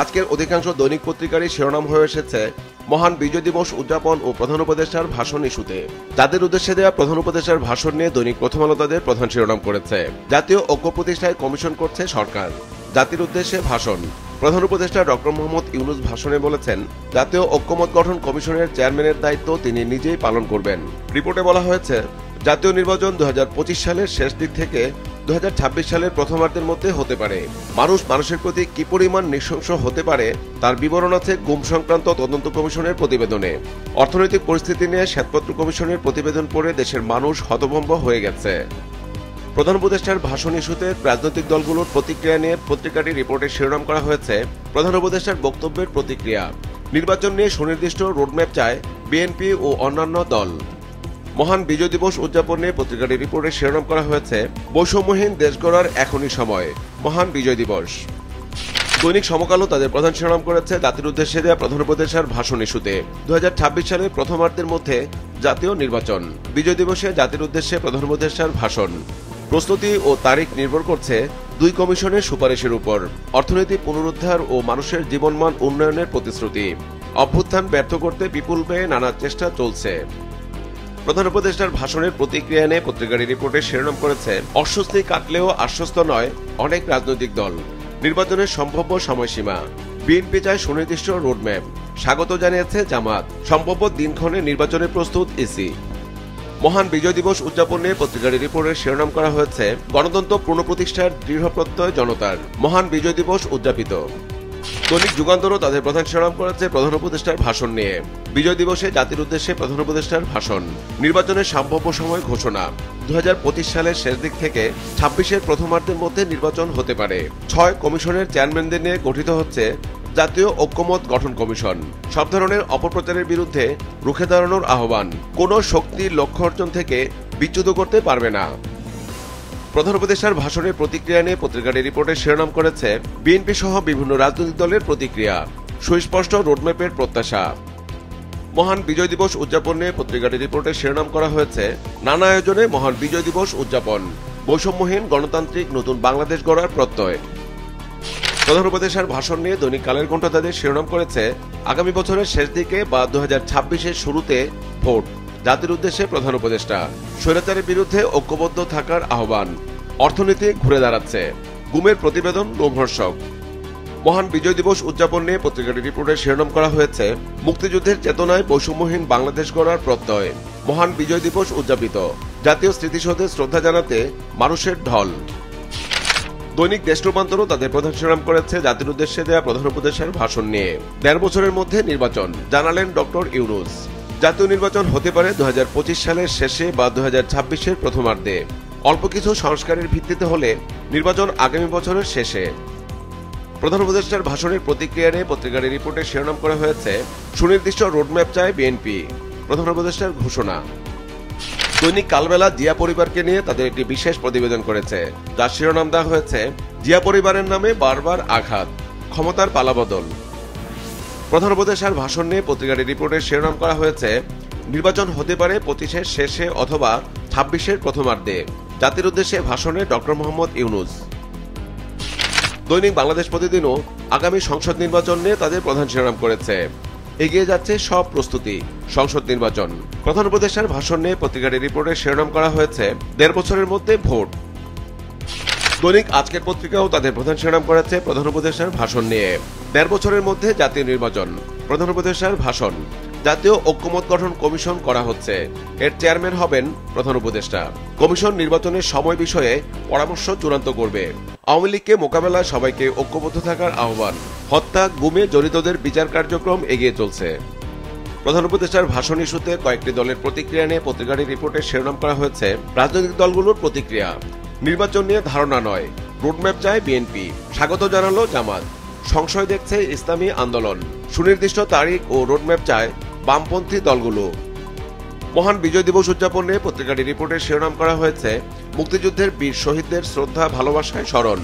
আজকের অধিকাংশ দৈনিক পত্রিকারই শিরোনাম হয়ে এসেছে মহান বিজয় দিবস উদযাপন ও প্রধান উপদেষ্টার ভাষণ ইস্যুতে। যাদের উদ্দেশ্যে দেওয়া প্রধান উপদেষ্টার ভাষণ নিয়ে দৈনিক প্রথম আলো তাদের প্রধান শিরোনাম করেছে, জাতীয় ঐক্য প্রতিষ্ঠায় কমিশন করছে সরকার। জাতির উদ্দেশ্যে ভাষণ। প্রধান উপদেষ্টা ডক্টর মোহাম্মদ ইউনূস ভাষণে বলেছেন, জাতীয় ঐক্যমত গঠন কমিশনের চেয়ারম্যানের দায়িত্ব তিনি নিজেই পালন করবেন। রিপোর্টে বলা হয়েছে, জাতীয় নির্বাচন 2025 সালের শেষ দিক থেকে 2026 সালের প্রথমার্ধের মধ্যে হতে পারে। মানুষ মানুষের প্রতি কি পরিমাণ নৃশংস হতে পারে তার বিবরণ আছে গুম সংক্রান্ত তদন্ত কমিশনের প্রতিবেদনে। অর্থনৈতিক পরিস্থিতি নিয়ে শ্বেতপত্র কমিশনের প্রতিবেদন পড়ে দেশের মানুষ হতভম্ব হয়ে গেছে। প্রধান উপদেষ্টার ভাষণ ইস্যুতে রাজনৈতিক দলগুলোর প্রতিক্রিয়া নিয়ে পত্রিকাটি রিপোর্টে শিরোনাম করা হয়েছে, প্রধান উপদেষ্টার বক্তব্যের প্রতিক্রিয়া। নির্বাচন নিয়ে সুনির্দিষ্ট রোডম্যাপ চায় বিএনপি ও অন্যান্য দল। মহান বিজয় দিবস উদযাপন নিয়ে পত্রিকাটির রিপোর্টে শিরোনাম করা হয়েছে, বৈষম্যহীন দেশ গড়ার এখনই সময়, মহান বিজয় দিবস। দৈনিক সমকালও তাদের প্রধান শিরোনাম করেছে, জাতির উদ্দেশ্যে দেওয়া প্রধান উপদেষ্টার ভাষণ ইস্যুতে 2026 সালের প্রথমার্ধের মধ্যে জাতীয় নির্বাচন। বিজয় দিবসে জাতির উদ্দেশ্যে প্রধান উপদেষ্টার ভাষণ। প্রস্তুতি ও তারিখ নির্ভর করছে দুই কমিশনের সুপারিশের উপর। অর্থনীতি পুনরুদ্ধার ও মানুষের জীবনমান উন্নয়নের প্রতিশ্রুতি। অভ্যুত্থান ব্যর্থ করতে বিপুল ব্যয়ে নানা চেষ্টা চলছে। প্রধান উপদেষ্টার ভাষণের প্রতিক্রিয়া নিয়ে পত্রিকাটি রিপোর্টে শিরোনাম করেছে, অস্বস্তি কাটলেও আশ্বস্ত নয় অনেক রাজনৈতিক দল। নির্বাচনের সম্ভাব্য সময়সীমা। বিএনপি চায় সুনির্দিষ্ট রোডম্যাপ। স্বাগত জানিয়েছে জামাত। সম্ভাব্য দিনক্ষণে নির্বাচনে প্রস্তুত ইসি। মহান বিজয় দিবস উদযাপন নিয়ে পত্রিকাটি রিপোর্টের শিরোনাম করা হয়েছে, গণতন্ত্র পুনঃপ্রতিষ্ঠার দৃঢ় প্রত্যয় জনতার। মহান বিজয় দিবস উদযাপিত। দৈনিক যুগান্তরও তাদের প্রধান শিরোনাম করেছে প্রধান উপদেষ্টার ভাষণ নিয়ে। বিজয় দিবসে জাতির উদ্দেশ্যে প্রধান উপদেষ্টার ভাষণ। নির্বাচনের সম্ভাব্য সময় ঘোষণা। 2025 সালের শেষ দিক থেকে 26-এর প্রথমার্ধের মধ্যে নির্বাচন হতে পারে। 6 কমিশনের চেয়ারম্যানদের নিয়ে গঠিত হচ্ছে জাতীয় ঐক্যমত গঠন কমিশন। সব ধরনের অপপ্রচারের বিরুদ্ধে রুখে দাঁড়ানোর আহ্বান। কোনো শক্তির লক্ষ্য অর্জন থেকে বিচ্যুত করতে পারবে না। প্রধান উপদেষ্টার ভাষণের প্রতিক্রিয়া নিয়ে পত্রিকাটি রিপোর্টে শিরোনাম করেছে, বিএনপি সহ বিভিন্ন রাজনৈতিক দলের প্রতিক্রিয়া। সুস্পষ্ট রোডম্যাপের প্রত্যাশা। মহান বিজয় দিবস উদযাপন নিয়ে পত্রিকাটি রিপোর্টে শিরোনাম করা হয়েছে, নানা আয়োজনে মহান বিজয় দিবস উদযাপন। বৈষম্যহীন গণতান্ত্রিক নতুন বাংলাদেশ গড়ার প্রত্যয়। প্রধান উপদেষ্টার ভাষণ নিয়ে দৈনিক কালের কণ্ঠ তাদের শিরোনাম করেছে, আগামী বছরের শেষ দিকে বা 2026-এর শুরুতে ভোট। জাতির উদ্দেশ্যে প্রধান উপদেষ্টা। স্বৈরাচারের বিরুদ্ধে ঐক্যবদ্ধ থাকার আহ্বান। অর্থনীতি ঘুরে দাঁড়াচ্ছে। গুমের প্রতিবেদন লোমহর্ষক। মহান বিজয় দিবস উদযাপন নিয়ে পত্রিকাটি রিপোর্টে শিরোনাম করা হয়েছে, মুক্তিযুদ্ধের চেতনায় বৈষম্যহীন বাংলাদেশ গড়ার প্রত্যয়। মহান বিজয় দিবস উদযাপিত। জাতীয় স্মৃতিসৌধে শ্রদ্ধা জানাতে মানুষের ঢল। দৈনিক দেশ রূপান্তরও তাদের প্রধান শিরোনাম করেছে, জাতির উদ্দেশ্যে দেওয়া প্রধান উপদেষ্টার ভাষণ নিয়ে। 1.5 বছরের মধ্যে নির্বাচন, জানালেন ডক্টর ইউনূস। জাতীয় নির্বাচন হতে পারে 2025 সালের শেষে বা 2026-এর প্রথমার্ধে। অল্প কিছু সংস্কারের ভিত্তিতে হলে নির্বাচন আগামী বছরের শেষে। প্রধান উপদেষ্টার ভাষণের প্রতিক্রিয়া নিয়ে পত্রিকার রিপোর্টে শিরোনাম করা হয়েছে, সুনির্দিষ্ট রোডম্যাপ চায় বিএনপি। প্রধান উপদেষ্টার ঘোষণা। দৈনিক কালবেলা জিয়া পরিবারকে নিয়ে তাদের একটি বিশেষ প্রতিবেদন করেছে, যার শিরোনাম দেওয়া হয়েছে, জিয়া পরিবারের নামে বারবার আঘাত, ক্ষমতার পালাবদল। প্রধান উপদেষ্টার ভাষণ নিয়ে পত্রিকাটির রিপোর্টে শিরোনাম করা হয়েছে, নির্বাচন হতে পারে 25-এর শেষে অথবা 26-এর প্রথমার্ধে। জাতির উদ্দেশ্যে ভাষণে ডক্টর মোহাম্মদ ইউনূস। দৈনিক বাংলাদেশ প্রতিদিনও আগামী সংসদ নির্বাচন নিয়ে তাদের প্রধান শিরোনাম করেছে, এগিয়ে যাচ্ছে সব প্রস্তুতি, সংসদ নির্বাচন। প্রধান উপদেষ্টার ভাষণ নিয়ে পত্রিকাটির রিপোর্টে শিরোনাম করা হয়েছে, 1.5 বছরের মধ্যে ভোট। দৈনিক আজকের পত্রিকাও তাদের প্রধান শিরোনাম করেছে প্রধান উপদেষ্টার ভাষণ নিয়ে। 1.5 বছরের মধ্যে জাতীয় নির্বাচন। প্রধান উপদেষ্টার ভাষণ। জাতীয় ঐক্যমত গঠন কমিশন করা হচ্ছে। এর চেয়ারম্যান হবেন প্রধান উপদেষ্টা। কমিশন নির্বাচনের সময় বিষয়ে পরামর্শ চূড়ান্ত করবে। আওয়ামী লীগকে মোকাবেলায় সবাইকে ঐক্যবদ্ধ থাকার আহ্বান। হত্যা গুমে জড়িতদের বিচার কার্যক্রম এগিয়ে চলছে। প্রধান উপদেষ্টার ভাষণ ইস্যুতে কয়েকটি দলের প্রতিক্রিয়া নিয়ে পত্রিকাটির রিপোর্টে শিরোনাম করা হয়েছে, রাজনৈতিক দলগুলোর প্রতিক্রিয়া। নির্বাচন নিয়ে ধারণা নয়, রোডম্যাপ চায় বিএনপি। স্বাগত জানালো জামাত। সংশয় দেখছে ইসলামী আন্দোলন। সুনির্দিষ্ট তারিখ ও রোডম্যাপ চায় বামপন্থী দলগুলো। মহান বিজয় দিবস উদযাপন নিয়ে পত্রিকাটির রিপোর্টে শিরোনাম করা হয়েছে, মুক্তিযুদ্ধের বীর শহীদদের শ্রদ্ধা ভালোবাসায় স্মরণ।